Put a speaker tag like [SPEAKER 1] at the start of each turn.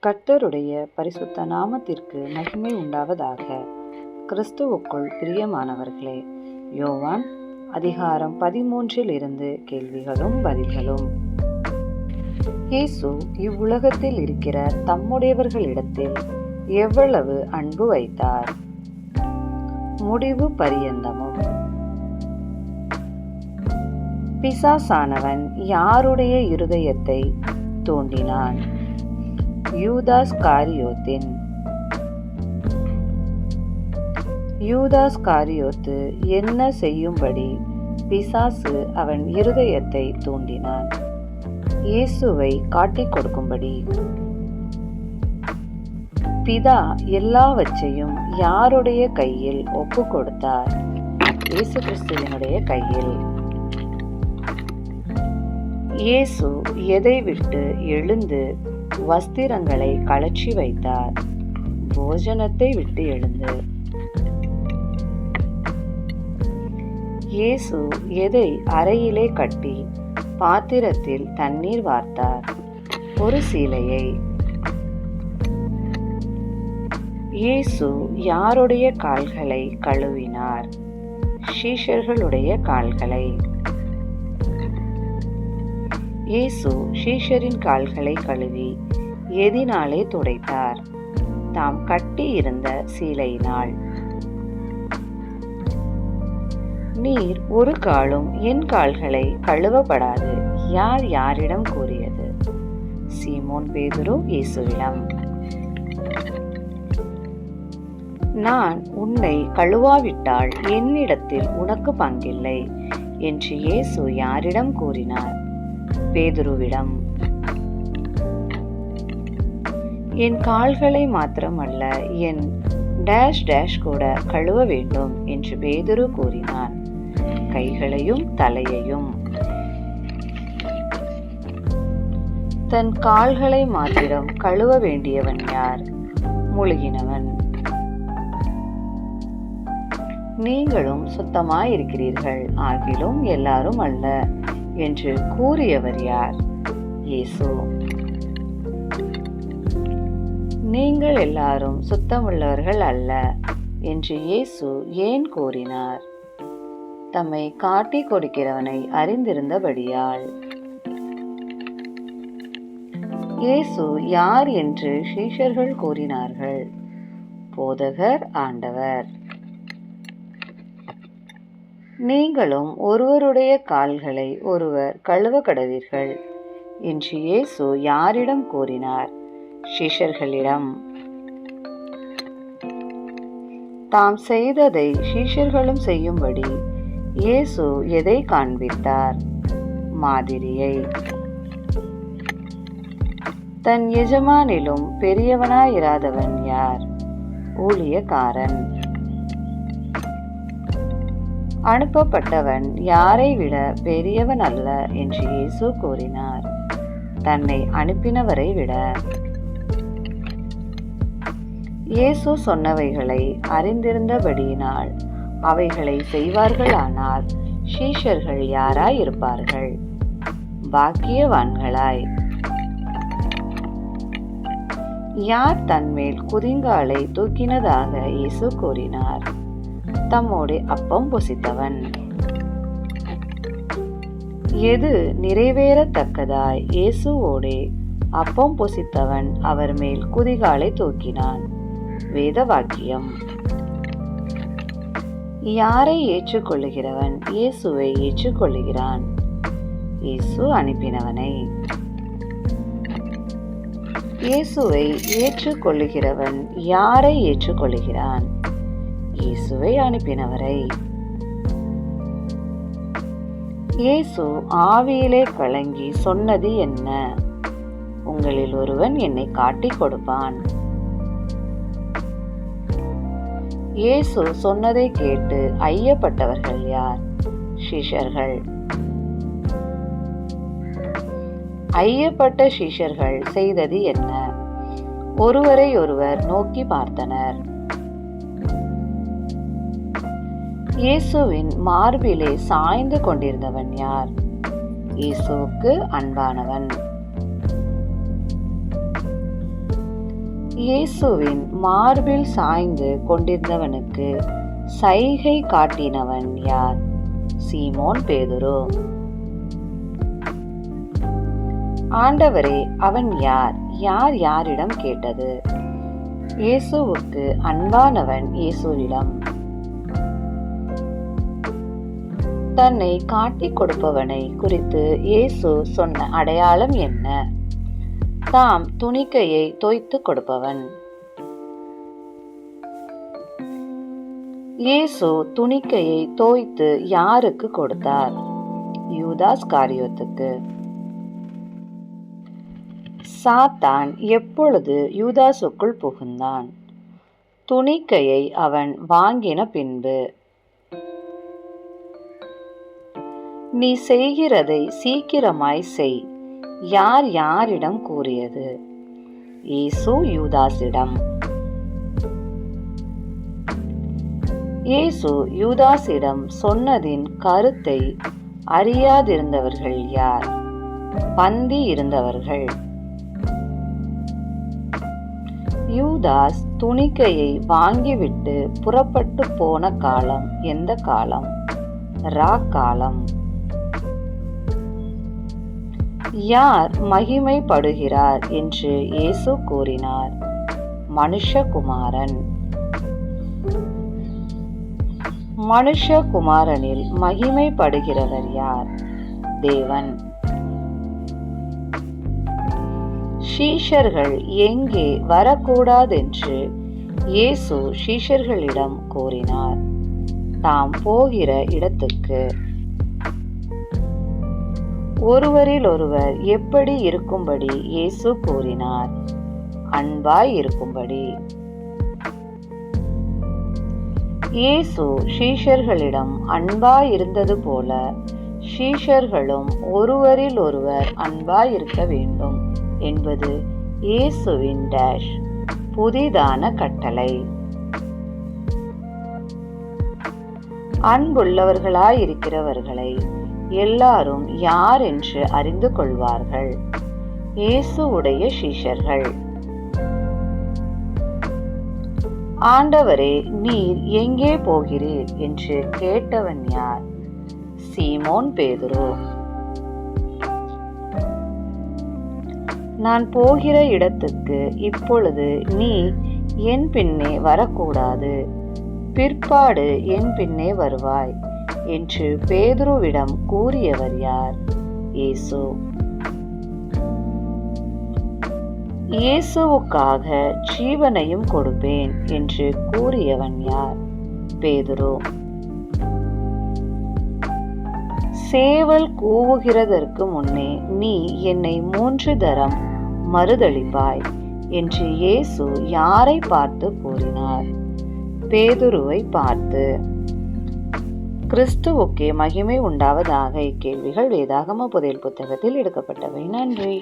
[SPEAKER 1] கர்த்தருடைய பரிசுத்த நாமத்திற்கு மகிமை உண்டாவதாக. கிறிஸ்துவுக்குள் பிரியமானவர்களே, யோவான் அதிகாரம் 13 கேள்விகளும் பதில்களும். இயேசு இவ்வுலகத்தில் இருக்கிற தம்முடையவர்களிடத்தில் எவ்வளவு அன்பு வைத்தார்? முடிவு பரியந்தமும். பிசாசானவன் யாருடைய இருதயத்தை தூண்டினான்? யூதாஸ் காரியோத்தின். யூதாஸ் காரியோத்து என்ன செய்யும்படி பிசாசு அவன் இருதயத்தை தூண்டினான்? இயேசுவை காட்டிக் கொடுக்கும்படி. பிதா எல்லாவற்றையும் யாருடைய கையில் ஒப்பு கொடுத்தார்? இயேசு கிறிஸ்துவினுடைய கையில். இயேசு எதை விட்டு எழுந்து வஸ்திரங்களை கழற்றி வைத்தார்? போஜனத்தை விட்டு எழுந்து. இயேசு எதை அறையிலே கட்டி பாத்திரத்தில் தண்ணீர் வார்த்தார்? ஒரு சீலையை. இயேசு யாருடைய கால்களை கழுவினார்? சீஷர்களுடைய கால்களை. இயேசு சீஷரின் கால்களை கழுவி எதினாலே துடைத்தார்? தாம் கட்டி இருந்த சீலையினால். நீர் ஒரு காலும் என் கால்களை கழுவப்படாது யார் யாரிடம் கூறியது? சீமோன் பேதுரு இயேசுவிடம். நான் உன்னை கழுவாவிட்டால் என்னிடத்தில் உனக்கு பங்கில்லை என்று இயேசு யாரிடம் கூறினார்? பேதுருவிடம். என் கால்களை மாத்திரமல்ல, என் டேஷ் டேஷ் கூட கழுவ வேண்டும் என்று பேதுரு கூறினான். கைகளையும் தலையையும். தன் கால்களை மாத்திரம் கழுவ வேண்டியவன் யார்? முழுகினவன். நீங்களும் சுத்தமாயிருக்கிறீர்கள், ஆகிலும் எல்லாரும் அல்ல என்று கூறியவர் யார்? இயேசு. நீங்கள் எல்லாரும் சுத்தமுள்ளவர்கள் அல்ல என்று இயேசு ஏன் கூறினார்? தம்மை காட்டிக் கொடுக்கிறவனை அறிந்திருந்தபடியால். இயேசு யார் என்று சீஷர்கள் கூறினார்கள்? போதகர், ஆண்டவர். நீங்களும் ஒருவருடைய கால்களை ஒருவர் கழுவ கடவீர்கள் என்று இயேசு யாரிடம் கூறினார்? சீஷர்களிடம். தாம் செய்ததை சீஷர்களும் செய்யும்படி இயேசு எதை காண்பித்தார்? மாதிரியை. தன் எஜமானிலும் பெரியவனாயிராதவன் யார்? ஊழியக்காரன். அனுப்பப்பட்டவன் யாரை விட பெரியவன் அல்ல என்று இயேசு கூறினார்? தன்னை அனுப்பினவரை விட. இயேசு சொன்னவைகளை அறிந்திருந்தபடியினால் அவைகளை செய்வார்களானால் சீஷர்கள் யாராய் இருப்பார்கள்? பாக்கியவான்களாய். யார் தன்மேல் குதிங்காலை தூக்கினதாக இயேசு கூறினார்? தம்மோடு அப்பம் புசித்தவன். எது நிறைவேறத்தக்கதாய் இயேசுவோடே அப்பம் புசித்தவன் அவர் மேல் குதிகாலை தூக்கினான்? வேத வாக்கியம். யாரை ஏற்றுக்கொள்ளுகிறவன் இயேசுவை ஏற்றுக்கொள்ளுகிறான்? இயேசு அனுப்பினவனை. இயேசுவை ஏற்றுக்கொள்ளுகிறவன் யாரை ஏற்றுக்கொள்ளுகிறான்? இயேசுவை அனுப்பினவரை. இயேசு ஆவியிலே கலங்கி சொன்னது என்ன? உங்களில் ஒருவன் என்னை காட்டிக் கொடுப்பான். இயேசு சொன்னதை கேட்டு ஐயப்பட்டவர்கள் யார்? சீஷர்கள். ஐயப்பட்ட சீஷர்கள் செய்தது என்ன? ஒருவரை ஒருவர் நோக்கி பார்த்தனர். இயேசுவின் மார்பிலே சாய்ந்து கொண்டிருந்தவன் யார்? இயேசுவுக்கு அன்பானவன். இயேசுவின் மார்பில் சாய்ந்து கொண்டிருந்தவனுக்கு சைகை காட்டினவன் யார்? சீமோன் பேதுரு. ஆண்டவரே, அவன் யார்? யார் யாரிடம் கேட்டது? இயேசுவுக்கு அன்பானவன் இயேசுவிடம். தன்னை காட்டிக் கொடுப்பவனை குறித்து இயேசு சொன்ன அடையாளம் என்ன? தாம் துணிக்கையை தோய்த்து கொடுப்பவன். இயேசு துணிக்கையை தோய்த்து யாருக்கு கொடுத்தார்? யூதாஸ் காரியோத்துக்கு. சாத்தான் எப்பொழுது யூதாசுக்குள் புகுந்தான்? துணிக்கையை அவன் வாங்கின பின்பு. நீ செய்கிறதை சீக்கிரமாய் செய். யார் யாரிடம் கூறியது? இயேசு யூதாசிடம். இயேசு யூதாசிடம் சொன்னதின் கருத்தை அறியாதிருந்தவர்கள் யார்? பந்தி இருந்தவர்கள். யூதாஸ் துணிக்கையை வாங்கிவிட்டு புறப்பட்டு போன காலம் எந்த காலம்? ராக்காலம். யார் மகிமைப்படுகிறார் என்று இயேசு கூறினார்? மனுஷகுமாரன். மனுஷகுமாரனில் மகிமைப்படுகிறவர் யார்? தேவன். சீஷர்கள் எங்கே வரக்கூடாதென்று இயேசு சீஷர்களிடம் கூறினார்? தாம் போகிற இடத்துக்கு. ஒருவரில் ஒருவர் எப்படி இருக்கும்படி இயேசு கூறினார்? அன்பாய் இருக்கும்படி. இயேசு சீஷர்களிடம் அன்பாய் இருந்தது போல சீஷர்களும் ஒருவரில் ஒருவர் அன்பாய் இருக்க வேண்டும் என்பது இயேசுவின் புதிதான கட்டளை. அன்புள்ளவர்களாயிருக்கிறவர்களை எல்லாரும் யார் என்று அறிந்து கொள்வார்கள்? இயேசுவுடைய சீஷர்கள். ஆண்டவரே, நீர் எங்கே போகிறீர் என்று கேட்டவன் யார்? சீமோன் பேதுரு. நான் போகிற இடத்துக்கு இப்பொழுது நீ என் பின்னே வரக்கூடாது, பிற்பாடு என் பின்னே வருவாய் என்று பேதுருவிடம் கூறியவர் யார்? இயேசு. இயேசுவுக்காக ஜீவனையும் கொடுப்பேன் என்று கூறியவன் யார்? பேதுரு. சேவல் கூவுகிறதற்கு முன்னே நீ என்னை 3 தரம் மறுதலிப்பாய் என்று இயேசு யாரை பார்த்து கூறினார்? பேதுருவை பார்த்து. கிறிஸ்துவுக்கே மகிமை உண்டாவதாக. இக்கேள்விகள் வேதாகம புதையல் புத்தகத்தில் எடுக்கப்பட்டவை. நன்றி.